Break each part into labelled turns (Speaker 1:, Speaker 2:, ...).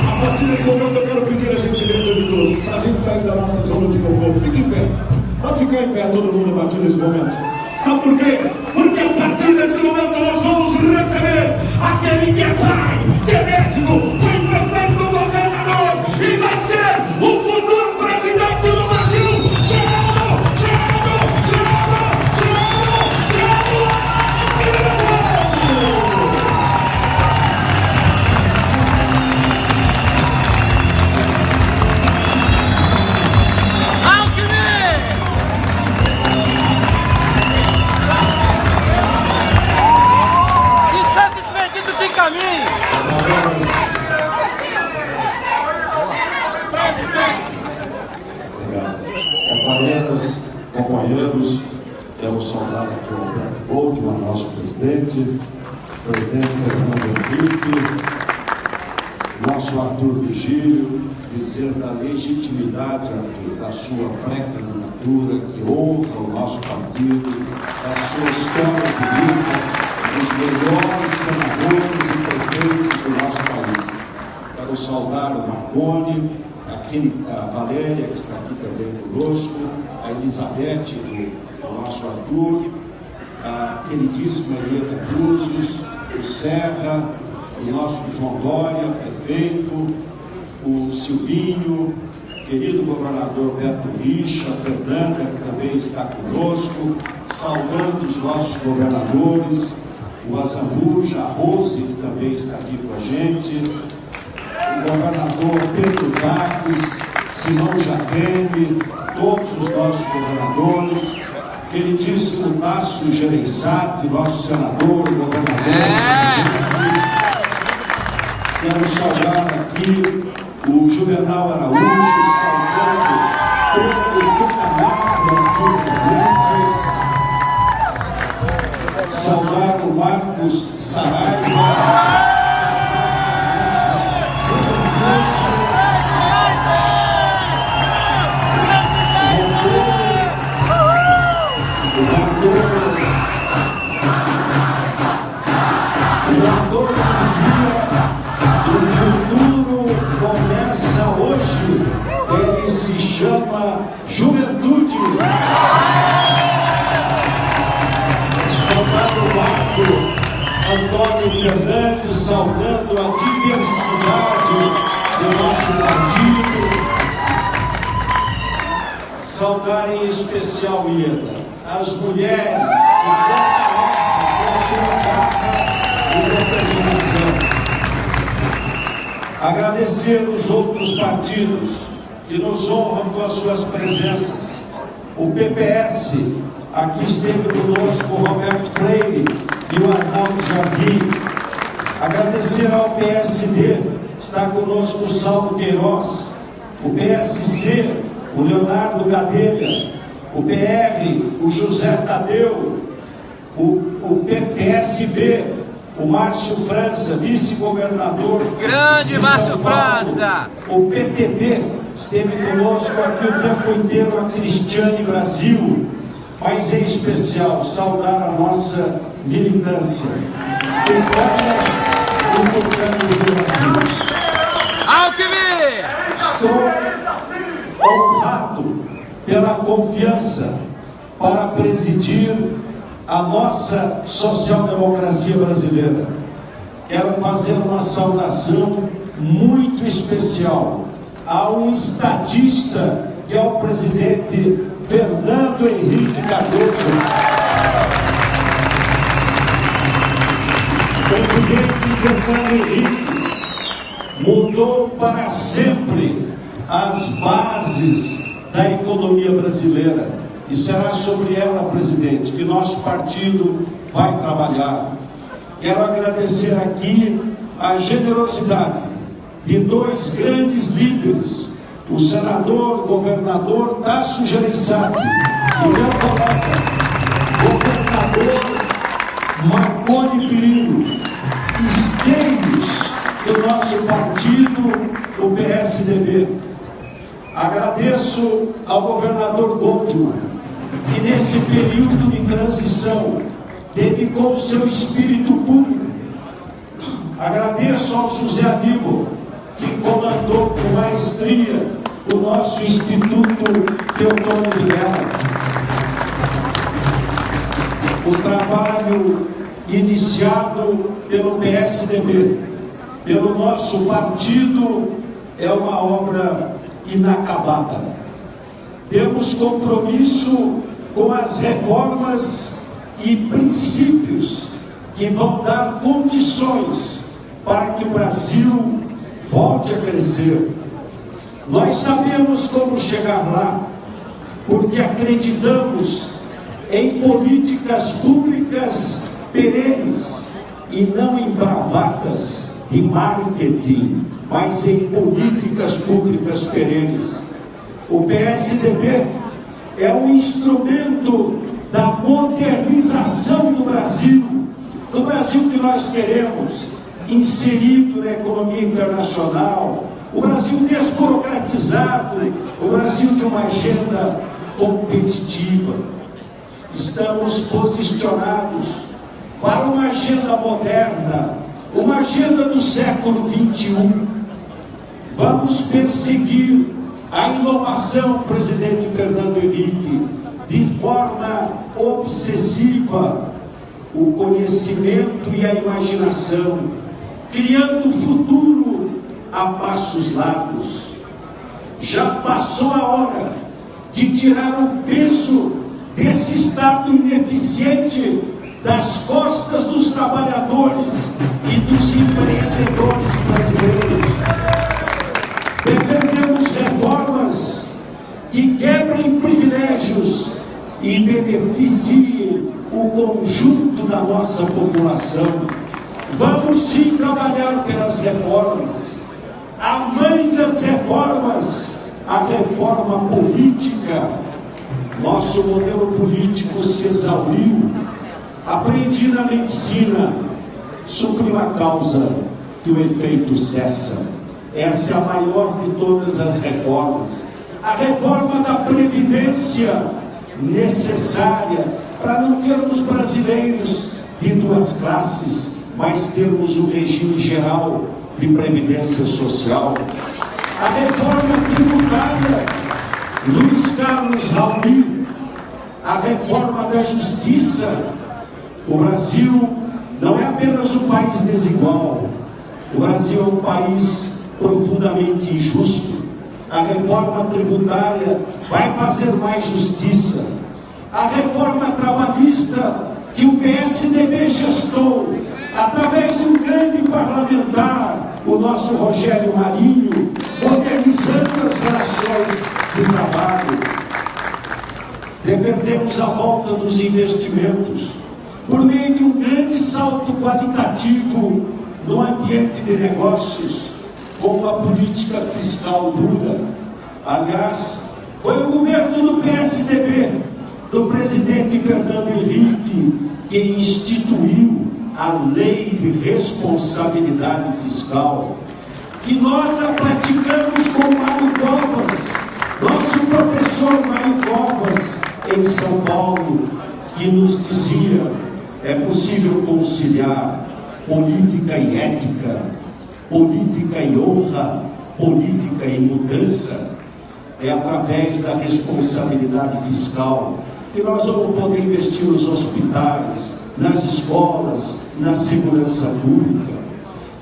Speaker 1: A partir desse momento eu quero pedir a gentileza de todos, para a gente sair da nossa zona de conforto. Fique em pé. Pode ficar em pé todo mundo a partir desse momento. Sabe por quê? Porque a partir desse momento nós vamos receber aquele que é pai, que é médico, foi prefeito, governador e vai ser o futuro presidente do Brasil. Geraldo, Geraldo, Geraldo, Geraldo, Geraldo.
Speaker 2: Companheiros, quero saudar aqui o Roberto Goldman, nosso presidente Fernando Henrique, nosso Arthur Vigílio, dizer da legitimidade, Arthur, da sua pré-candidatura, que honra o nosso partido, da sua história de vida, dos melhores senadores e prefeitos do nosso país. Quero saudar o Marconi, a Valéria, que está aqui também conosco, a Elizabeth, do nosso Arthur, a queridíssima Helena Cruzes, o Serra, o nosso João Dória, prefeito, o Silvinho, querido governador Beto Richa, a Fernanda, que também está conosco, saudando os nossos governadores, o Azambuja, a Rose, que também está aqui com a gente, o governador Pedro Marques, Simão Jacqueline, todos os nossos governadores, queridíssimo Tássio Gereissati, nosso senador, governador. Quero saudar aqui o Juvenal Araújo, saudando o Tucanato aqui presente, saudar o Marcos Saraiva, Juventude. Saudando o Marco Antônio Fernandes, saudando a diversidade do nosso partido. Saudar em especial, Ieda, as mulheres que fortalecem a sua garra e determinação. Agradecer os outros partidos que nos honram com as suas presenças. O PPS, aqui esteve conosco o Roberto Freire e o Arnaldo Jardim. Agradecer ao PSD, está conosco o Saulo Queiroz, o PSC, o Leonardo Gadelha, o PR, o José Tadeu, o PSB, o Márcio França, vice-governador.
Speaker 3: Grande Márcio França!
Speaker 2: O PTB esteve conosco aqui o tempo inteiro, a Cristiane Brasil, mas em especial saudar a nossa militância. Tucanas e tucanos do Brasil.
Speaker 3: Alckmin!
Speaker 2: Estou honrado pela confiança para presidir a nossa social-democracia brasileira. Quero fazer uma saudação muito especial a um estadista que é o presidente Fernando Henrique Cardoso. O presidente Fernando Henrique mudou para sempre as bases da economia brasileira. E será sobre ela, presidente, que nosso partido vai trabalhar. Quero agradecer aqui a generosidade de dois grandes líderes, o senador, governador Tássio Gereissati e meu colega, governador Marconi Perillo, espelhos do nosso partido, o PSDB. Agradeço ao governador Goldman, que nesse período de transição dedicou seu espírito público. Agradeço ao José Aníbal, que comandou com maestria o nosso Instituto Teotônio Vilela. O trabalho iniciado pelo PSDB, pelo nosso partido, é uma obra inacabada. Temos compromisso com as reformas e princípios que vão dar condições para que o Brasil volte a crescer. Nós sabemos como chegar lá, porque acreditamos em políticas públicas perenes e não em bravatas de marketing, mas em políticas públicas perenes. O PSDB é um instrumento da modernização do Brasil que nós queremos, inserido na economia internacional, o Brasil desburocratizado, o Brasil de uma agenda competitiva. Estamos posicionados para uma agenda moderna, uma agenda do século XXI. Vamos perseguir a inovação, presidente Fernando Henrique, de forma obsessiva, o conhecimento e a imaginação, criando futuro a passos largos. Já passou a hora de tirar o peso desse Estado ineficiente das costas dos trabalhadores e dos empreendedores brasileiros. Defendemos reformas que quebrem privilégios e beneficiem o conjunto da nossa população. Vamos sim trabalhar pelas reformas. A mãe das reformas, a reforma política. Nosso modelo político se exauriu. Aprendi na medicina, suprima a causa que o efeito cessa. Essa é a maior de todas as reformas. A reforma da Previdência, necessária para não termos brasileiros de duas classes, mas termos um regime geral de previdência social. A reforma tributária, Luiz Carlos Raul, a reforma da justiça. O Brasil não é apenas um país desigual, o Brasil é um país profundamente injusto. A reforma tributária vai fazer mais justiça. A reforma trabalhista que o PSDB gestou, através de um grande parlamentar, o nosso Rogério Marinho, modernizando as relações de trabalho. Defendemos a volta dos investimentos por meio de um grande salto qualitativo no ambiente de negócios, com a política fiscal dura. Aliás, foi o governo do PSDB, do presidente Fernando Henrique, que instituiu a Lei de Responsabilidade Fiscal, que nós a praticamos com Mário Covas, nosso professor Mário Covas, em São Paulo, que nos dizia: é possível conciliar política e ética, política e honra, política e mudança. É através da responsabilidade fiscal que nós vamos poder investir nos hospitais, nas escolas, na segurança pública.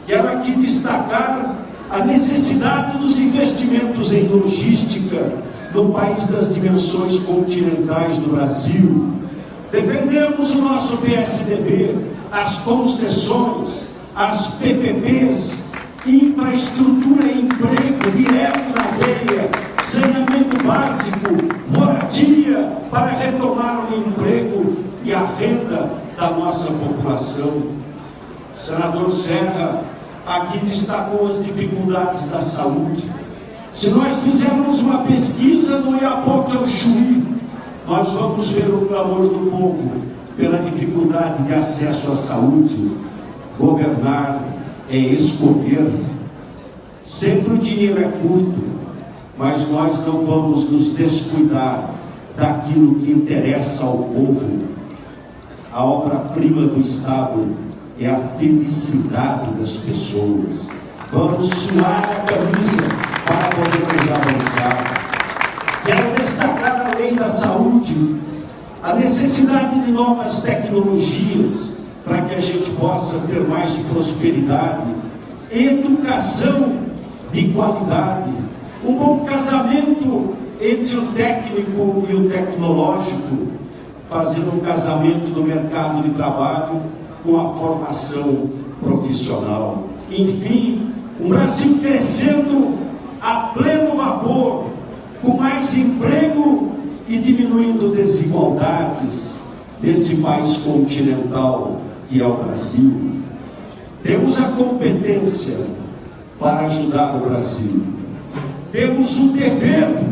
Speaker 2: Quero aqui destacar a necessidade dos investimentos em logística no país das dimensões continentais do Brasil. Defendemos o nosso PSDB, as concessões, as PPPs, infraestrutura e emprego direto na veia, saneamento básico, moradia para retomar o emprego e a renda da nossa população. Senador Serra aqui destacou as dificuldades da saúde. Se nós fizermos uma pesquisa no Iapoque ao Chuí, nós vamos ver o clamor do povo pela dificuldade de acesso à saúde. Governar é escolher. Sempre o dinheiro é curto, mas nós não vamos nos descuidar daquilo que interessa ao povo. A obra-prima do Estado é a felicidade das pessoas. Vamos suar a camisa para podermos avançar. Quero destacar, além da saúde, a necessidade de novas tecnologias para que a gente possa ter mais prosperidade, educação de qualidade, um bom casamento entre o técnico e o tecnológico, fazendo um casamento do mercado de trabalho com a formação profissional. Enfim, um Brasil crescendo a pleno vapor, com mais emprego e diminuindo desigualdades desse país continental que é o Brasil. Temos a competência para ajudar o Brasil. Temos o dever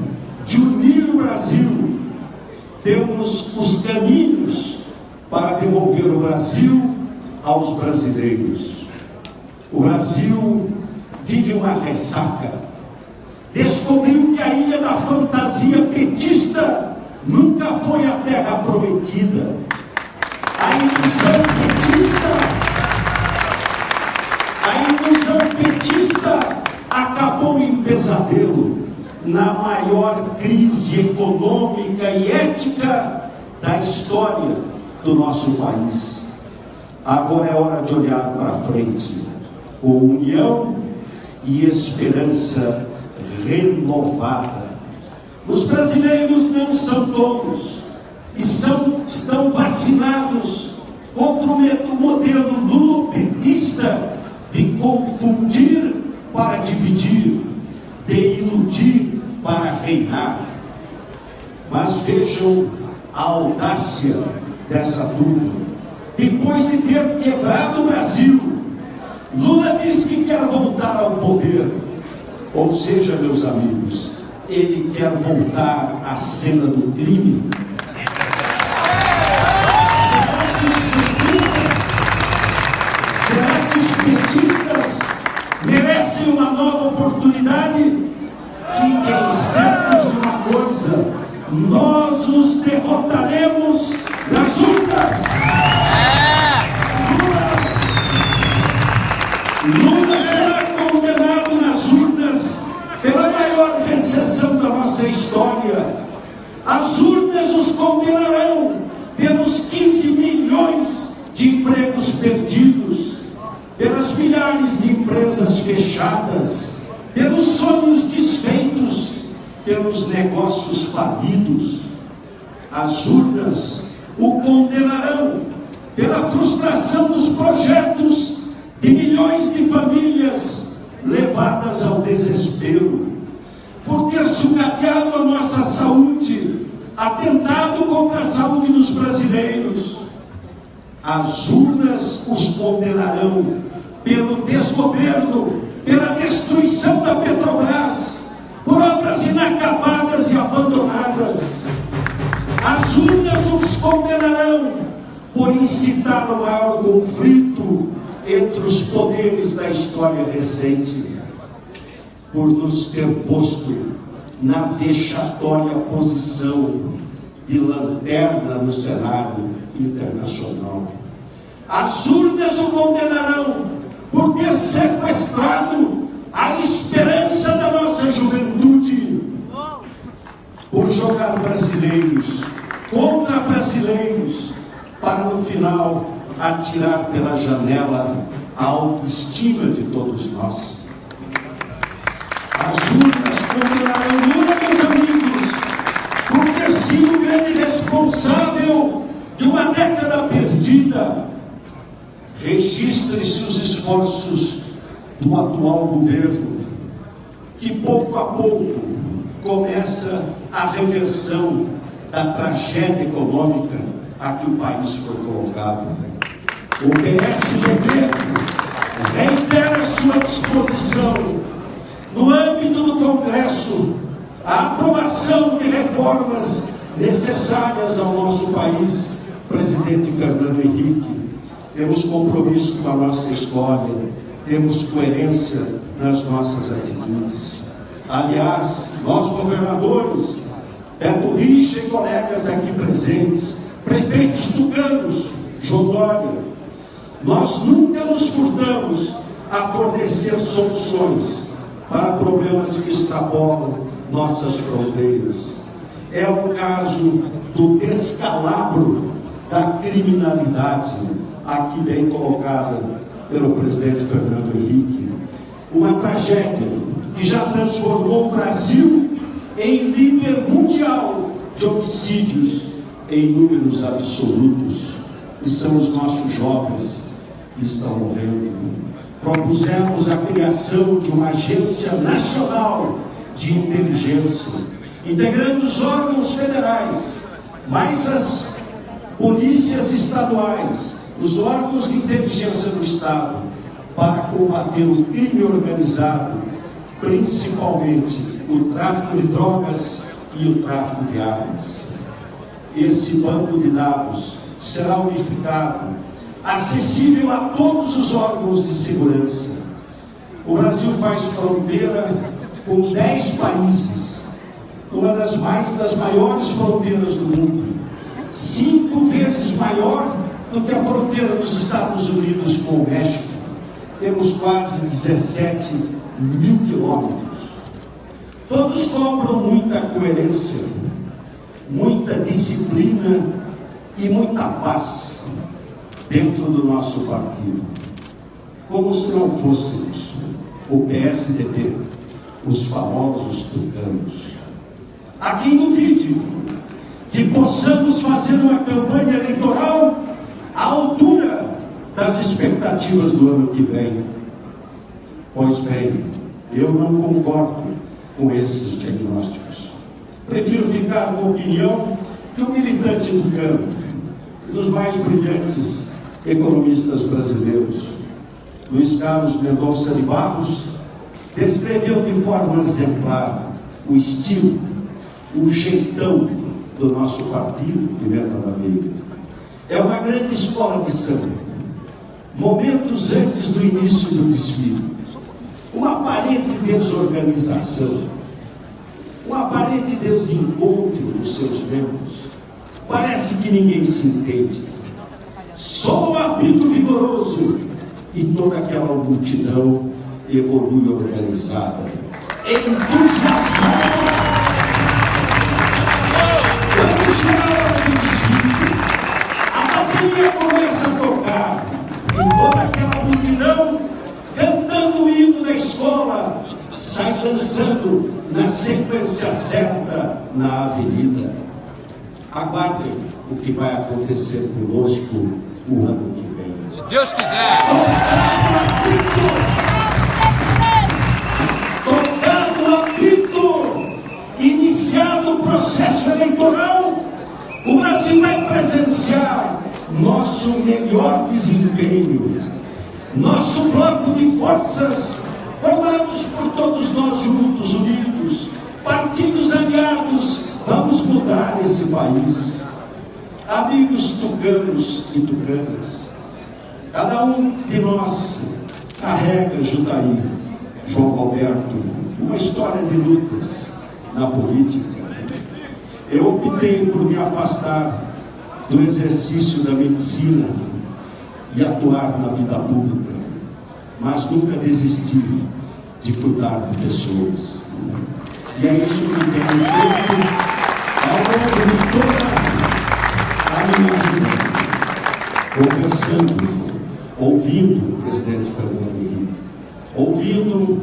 Speaker 2: de unir o Brasil. Temos os caminhos para devolver o Brasil aos brasileiros. O Brasil vive uma ressaca. Descobriu que a ilha da fantasia petista nunca foi a terra prometida. A ilusão petista acabou em pesadelo, na maior crise econômica e ética da história do nosso país. Agora é hora de olhar para frente, com união e esperança renovada. Os brasileiros não são tolos e estão vacinados contra o modelo lulopetista de confundir para dividir, de iludir para reinar. Mas vejam a audácia dessa turma. Depois de ter quebrado o Brasil, Lula diz que quer voltar ao poder. Ou seja, meus amigos, ele quer voltar à cena do crime. Será que os petistas merecem uma nova oportunidade? Fiquem certos de uma coisa: nós os derrotaremos nas urnas. Lula será condenado nas urnas pela maior recessão da nossa história. As urnas os condenarão pelos 15 milhões de empregos perdidos, pelas milhares de empresas fechadas, pelos sonhos desfeitos, pelos negócios falidos. As urnas o condenarão pela frustração dos projetos de milhões de famílias levadas ao desespero, por ter sucateado a nossa saúde, atentado contra a saúde dos brasileiros. As urnas os condenarão pelo desgoverno, pela destruição da Petrobras, por obras inacabadas e abandonadas. As urnas os condenarão por incitar o maior conflito entre os poderes da história recente, por nos ter posto na vexatória posição de lanterna no cenário internacional. As urnas o condenarão por ter sequestrado a esperança da nossa juventude, por jogar brasileiros contra brasileiros, para no final atirar pela janela a autoestima de todos nós. As urnas condenarão Lula, meus amigos, por ter sido o grande responsável de uma década perdida. Registre-se os esforços do atual governo, que pouco a pouco começa a reversão da tragédia econômica a que o país foi colocado. O PSDB reitera sua disposição, no âmbito do Congresso, a aprovação de reformas necessárias ao nosso país. Presidente Fernando Henrique, temos compromisso com a nossa história, temos coerência nas nossas atitudes. Aliás, nós governadores Beto Richa e colegas aqui presentes, prefeitos tucanos, João Dória, nós nunca nos furtamos a fornecer soluções para problemas que extrapolam nossas fronteiras. É o caso do descalabro da criminalidade, aqui bem colocada pelo presidente Fernando Henrique. Uma tragédia que já transformou o Brasil em líder mundial de homicídios em números absolutos. E são os nossos jovens que estão morrendo. Propusemos a criação de uma agência nacional de inteligência, integrando os órgãos federais, mais as polícias estaduais, os órgãos de inteligência do Estado, para combater o crime organizado, principalmente o tráfico de drogas e o tráfico de armas. Esse banco de dados será unificado, acessível a todos os órgãos de segurança. O Brasil faz fronteira com 10 países, uma das maiores fronteiras do mundo, 5 vezes maior do que a fronteira dos Estados Unidos com o México. Temos quase 17 mil quilômetros. Todos cobram muita coerência, muita disciplina e muita paz dentro do nosso partido. Como se não fôssemos o PSDB, os famosos tucanos. Há quem duvide que possamos fazer uma campanha eleitoral à altura das expectativas do ano que vem. Pois bem, eu não concordo com esses diagnósticos. Prefiro ficar com a opinião de um militante tucano, dos mais brilhantes economistas brasileiros. Luiz Carlos Mendonça de Barros descreveu de forma exemplar o estilo, o jeitão do nosso partido, Pimenta da Veiga. É uma grande escola de samba. Momentos antes do início do desfile, uma aparente desorganização, um aparente desencontro dos seus membros. Parece que ninguém se entende. Só o apito vigoroso e toda aquela multidão evolui organizada, entusiasmada. Quando chega a hora do desfile, a bateria começa a tocar e toda aquela multidão, cantando o hino da escola, sai dançando na sequência certa na avenida. Aguardem o que vai acontecer conosco o ano que vem.
Speaker 3: Se Deus quiser.
Speaker 2: Tocando o apito, iniciado o processo eleitoral, o Brasil vai presenciar nosso melhor desempenho, nosso bloco de forças, formados por todos nós juntos, unidos, partidos aliados. Vamos mudar esse país. Amigos tucanos e tucanas, cada um de nós carrega junto aí, João Roberto, uma história de lutas na política. Eu optei por me afastar do exercício da medicina e atuar na vida pública, mas nunca desisti de cuidar de pessoas. E é isso que tenho feito ao longo de toda a minha vida, conversando, ouvindo o presidente Fernando Henrique, ouvindo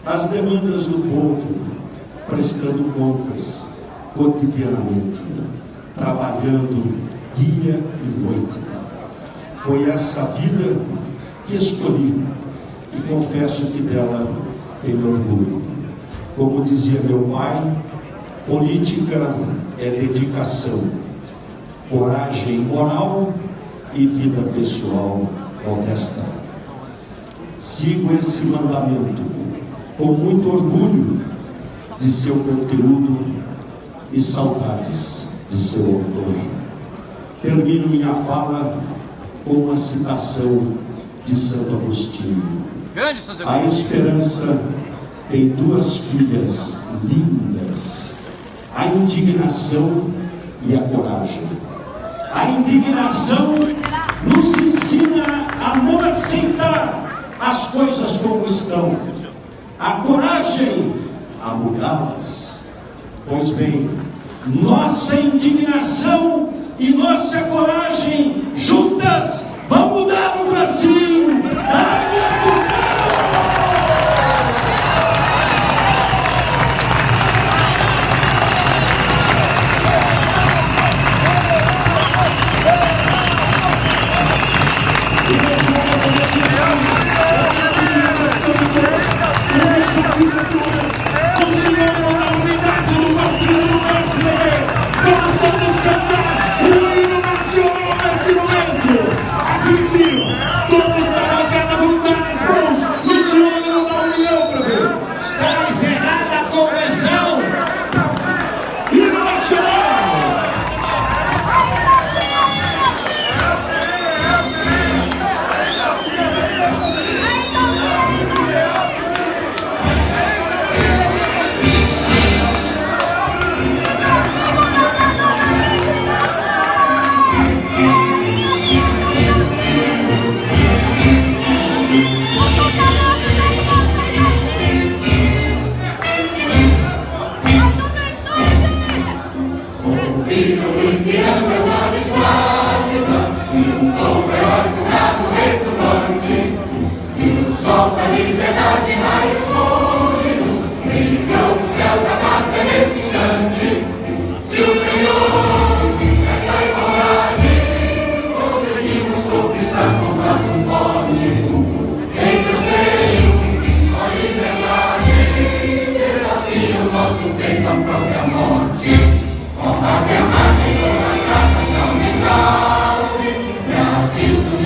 Speaker 2: as demandas do povo, prestando contas cotidianamente, trabalhando dia e noite. Foi essa vida que escolhi e confesso que dela tenho orgulho. Como dizia meu pai, política é dedicação, coragem moral e vida pessoal honesta. Sigo esse mandamento com muito orgulho de seu conteúdo e saudades de seu autor. Termino minha fala com uma citação de Santo Agostinho. A esperança tem duas filhas lindas, a indignação e a coragem. A indignação nos ensina a não aceitar as coisas como estão. A coragem a mudá-las. Pois bem, nossa indignação e nossa coragem juntas vão mudar o Brasil.
Speaker 4: Nosso peito a própria morte, combate a máquina, a salve, salve, Brasil do